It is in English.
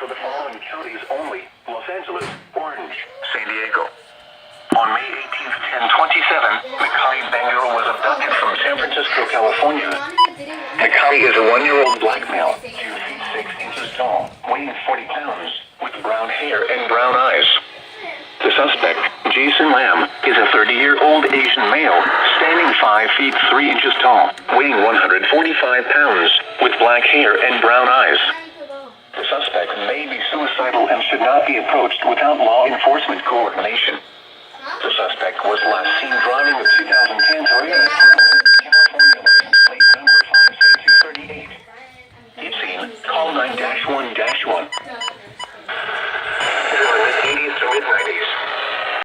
for the following counties only: Los Angeles, Orange, San Diego. On May 18th, 1027, Makai Bangor was abducted from San Francisco, California. Makai is a 1-year-old black male, 2 feet 6 inches tall, weighing 40 pounds, with brown hair and brown eyes. The suspect, Jason Lamb, is a 30-year-old Asian male, standing 5 feet 3 inches tall, weighing 145 pounds, with black hair and brown eyes. The suspect may be suicidal and should not be approached without law enforcement coordination. The suspect was last seen driving a 2010 Toyota Corolla.